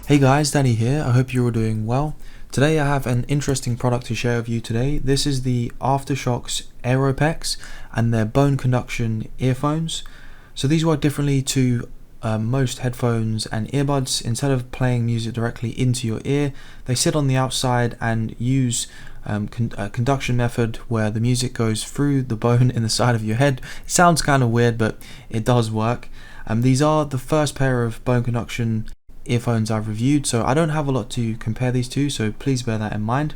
Hey guys, Danny here. I hope you're all doing well. Today I have an interesting product to share with you today. This is the AfterShokz Aeropex and their bone conduction earphones. So these work differently to most headphones and earbuds. Instead of playing music directly into your ear, they sit on the outside and use a conduction method where the music goes through the bone in the side of your head. It sounds kind of weird, but it does work. These are the first pair of bone conduction earphones I've reviewed, so I don't have a lot to compare these to, so please bear that in mind.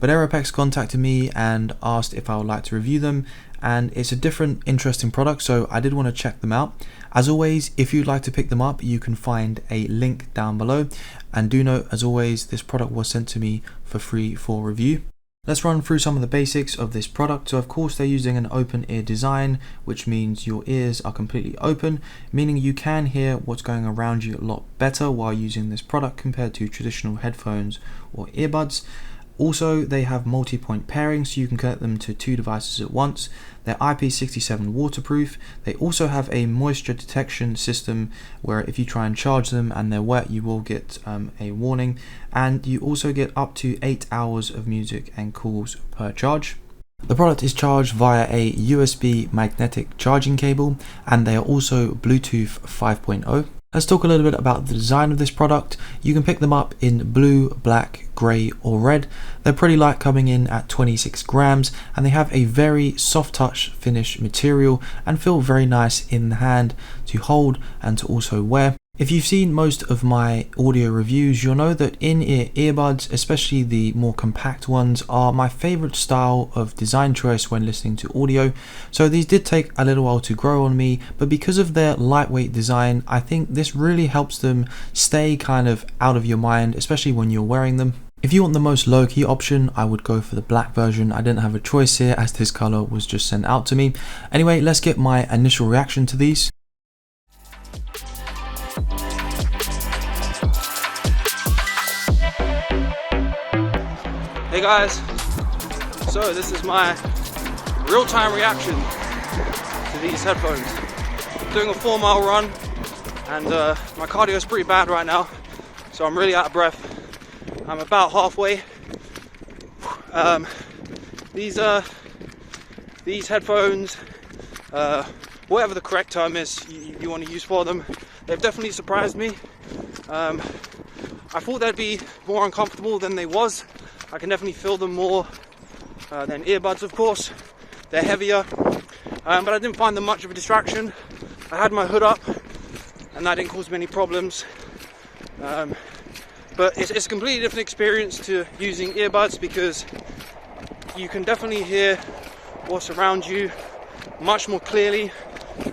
But Aeropex contacted me and asked if I would like to review them, and it's a different interesting product, so I did want to check them out. As always, if you'd like to pick them up, you can find a link down below, and do note, as always, this product was sent to me for free for review. Let's run through some of the basics of this product. So of course they're using an open ear design, which means your ears are completely open, meaning you can hear what's going around you a lot better while using this product compared to traditional headphones or earbuds. Also, they have multi-point pairing, so you can connect them to two devices at once. They're IP67 waterproof. They also have a moisture detection system where if you try and charge them and they're wet, you will get a warning. And you also get up to 8 hours of music and calls per charge. The product is charged via a USB magnetic charging cable, and they are also Bluetooth 5.0. Let's talk a little bit about the design of this product. You can pick them up in blue, black, grey or red. They're pretty light, coming in at 26 grams, and they have a very soft touch finish material and feel very nice in the hand to hold and to also wear. If you've seen most of my audio reviews, you'll know that in-ear earbuds, especially the more compact ones, are my favorite style of design choice when listening to audio. So these did take a little while to grow on me, but because of their lightweight design, I think this really helps them stay kind of out of your mind, especially when you're wearing them. If you want the most low-key option, I would go for the black version. I didn't have a choice here as this color was just sent out to me. Anyway, let's get my initial reaction to these. Hey guys, so this is my real-time reaction to these headphones. I'm doing a 4-mile run and my cardio is pretty bad right now, so I'm really out of breath. I'm about halfway. These headphones, whatever the correct term is you want to use for them, they've definitely surprised me. I thought they'd be more uncomfortable than they was. I can definitely feel them more than earbuds, of course. They're heavier, but I didn't find them much of a distraction. I had my hood up and that didn't cause me any problems. But it's a completely different experience to using earbuds, because you can definitely hear what's around you much more clearly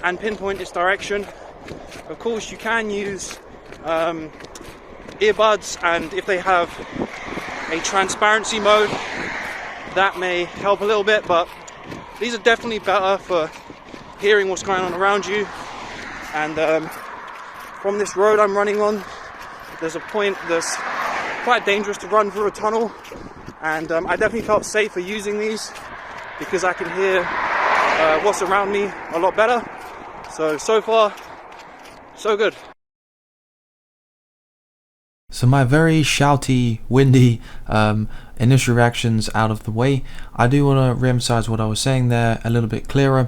and pinpoint its direction. Of course, you can use earbuds, and if they have a transparency mode, that may help a little bit, but these are definitely better for hearing what's going on around you. And from this road I'm running on, there's a point that's quite dangerous to run through a tunnel, and I definitely felt safer using these because I can hear what's around me a lot better. So far, so good. So my very shouty, windy initial reactions out of the way, I do want to re-emphasize what I was saying there a little bit clearer.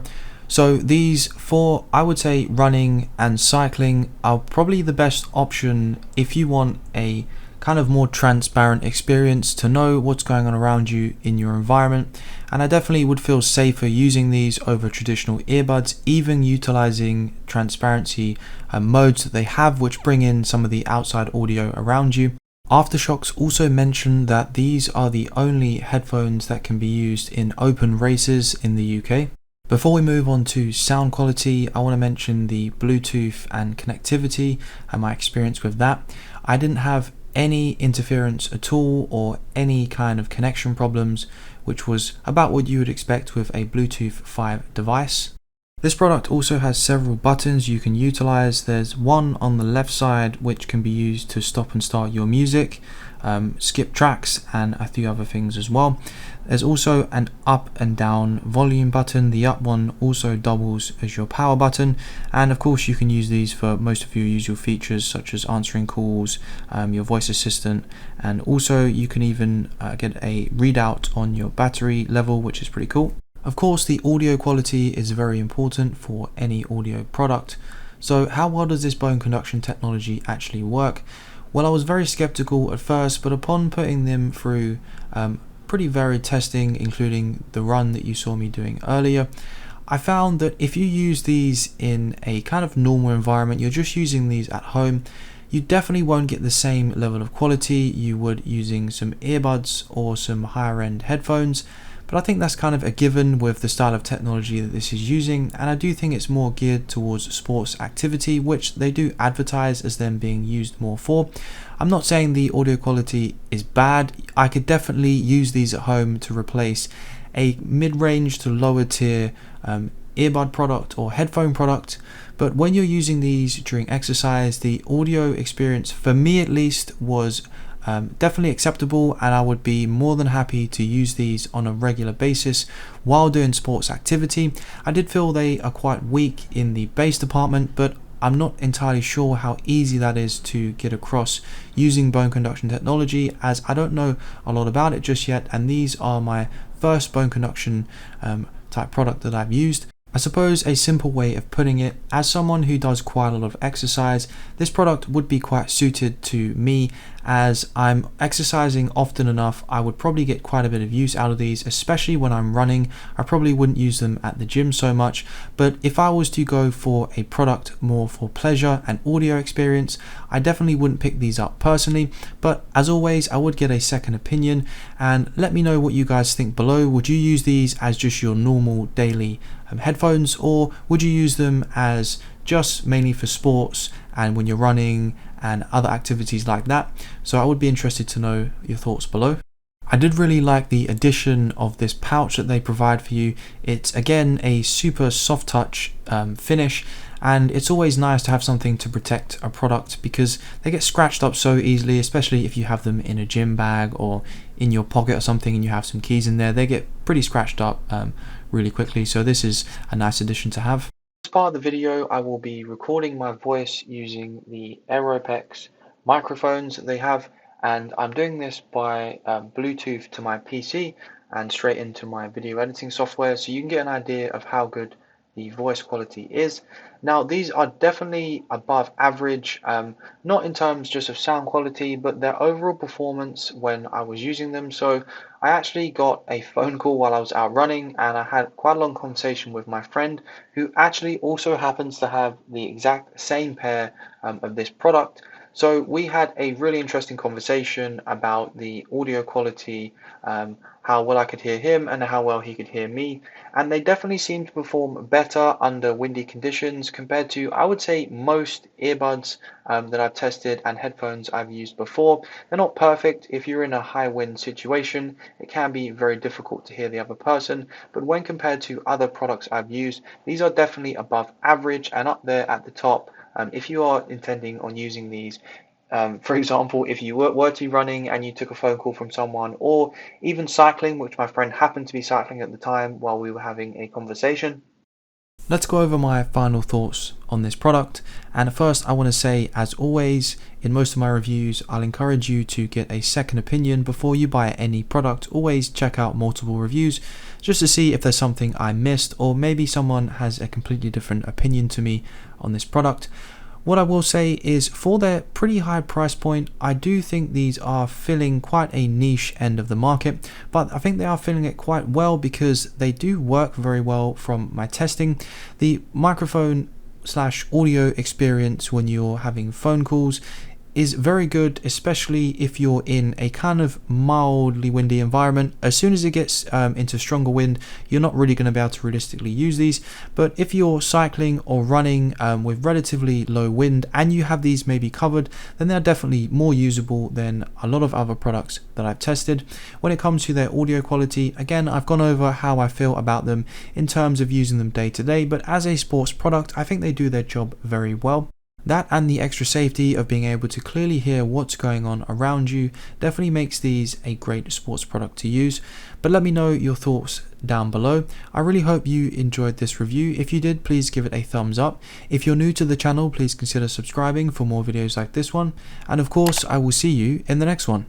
So these, for I would say running and cycling, are probably the best option if you want a kind of more transparent experience to know what's going on around you in your environment. And I definitely would feel safer using these over traditional earbuds, even utilizing transparency modes that they have, which bring in some of the outside audio around you. AfterShokz also mentioned that these are the only headphones that can be used in open races in the UK. Before we move on to sound quality, I want to mention the Bluetooth and connectivity and my experience with that. I didn't have any interference at all or any kind of connection problems, which was about what you would expect with a Bluetooth 5 device. This product also has several buttons you can utilize. There's one on the left side which can be used to stop and start your music. skip tracks and a few other things as well. There's also an up and down volume button. The up one also doubles as your power button, and of course you can use these for most of your usual features such as answering calls, your voice assistant, and also you can even get a readout on your battery level, which is pretty cool. Of course, the audio quality is very important for any audio product. So how well does this bone conduction technology actually work? Well, I was very skeptical at first, but upon putting them through pretty varied testing, including the run that you saw me doing earlier, I found that if you use these in a kind of normal environment, you're just using these at home, you definitely won't get the same level of quality you would using some earbuds or some higher end headphones. But I think that's kind of a given with the style of technology that this is using, and I do think it's more geared towards sports activity, which they do advertise as them being used more for. I'm not saying the audio quality is bad. I could definitely use these at home to replace a mid-range to lower tier earbud product or headphone product, but when you're using these during exercise, the audio experience, for me at least, was definitely acceptable, and I would be more than happy to use these on a regular basis while doing sports activity. I did feel they are quite weak in the bass department, but I'm not entirely sure how easy that is to get across using bone conduction technology, as I don't know a lot about it just yet, and these are my first bone conduction type product that I've used. I suppose a simple way of putting it, as someone who does quite a lot of exercise, this product would be quite suited to me, as I'm exercising often enough. I would probably get quite a bit of use out of these, especially when I'm running. I probably wouldn't use them at the gym so much, but if I was to go for a product more for pleasure and audio experience, I definitely wouldn't pick these up personally. But as always, I would get a second opinion, and let me know what you guys think below. Would you use these as just your normal daily headphones, or would you use them as just mainly for sports and when you're running and other activities like that? So I would be interested to know your thoughts below. I did really like the addition of this pouch that they provide for you. It's again a super soft touch finish, and it's always nice to have something to protect a product because they get scratched up so easily, especially if you have them in a gym bag or in your pocket or something and you have some keys in there. They get pretty scratched up really quickly, so this is a nice addition to have. As part of the video, I will be recording my voice using the Aeropex microphones that they have, and I'm doing this by Bluetooth to my PC and straight into my video editing software, so you can get an idea of how good the voice quality is. Now, these are definitely above average, not in terms just of sound quality, but their overall performance when I was using them. So I actually got a phone call while I was out running, and I had quite a long conversation with my friend, who actually also happens to have the exact same pair of this product. So we had a really interesting conversation about the audio quality, how well I could hear him and how well he could hear me, and they definitely seem to perform better under windy conditions compared to, I would say, most earbuds that I've tested and headphones I've used before. They're not perfect. If you're in a high wind situation, it can be very difficult to hear the other person, but when compared to other products I've used, these are definitely above average and up there at the top. If you are intending on using these, for example, if you were to be running and you took a phone call from someone, or even cycling, which my friend happened to be cycling at the time while we were having a conversation. Let's go over my final thoughts on this product. And first, I want to say, as always, in most of my reviews, I'll encourage you to get a second opinion before you buy any product. Always check out multiple reviews just to see if there's something I missed, or maybe someone has a completely different opinion to me on this product. What I will say is, for their pretty high price point, I do think these are filling quite a niche end of the market, but I think they are filling it quite well because they do work very well from my testing. The microphone / audio experience when you're having phone calls is very good, especially if you're in a kind of mildly windy environment. As soon as it gets into stronger wind, you're not really going to be able to realistically use these. But if you're cycling or running with relatively low wind and you have these maybe covered, then they're definitely more usable than a lot of other products that I've tested. When it comes to their audio quality, again, I've gone over how I feel about them in terms of using them day to day, but as a sports product, I think they do their job very well. That and the extra safety of being able to clearly hear what's going on around you definitely makes these a great sports product to use. But let me know your thoughts down below. I really hope you enjoyed this review. If you did, please give it a thumbs up. If you're new to the channel, please consider subscribing for more videos like this one. And of course, I will see you in the next one.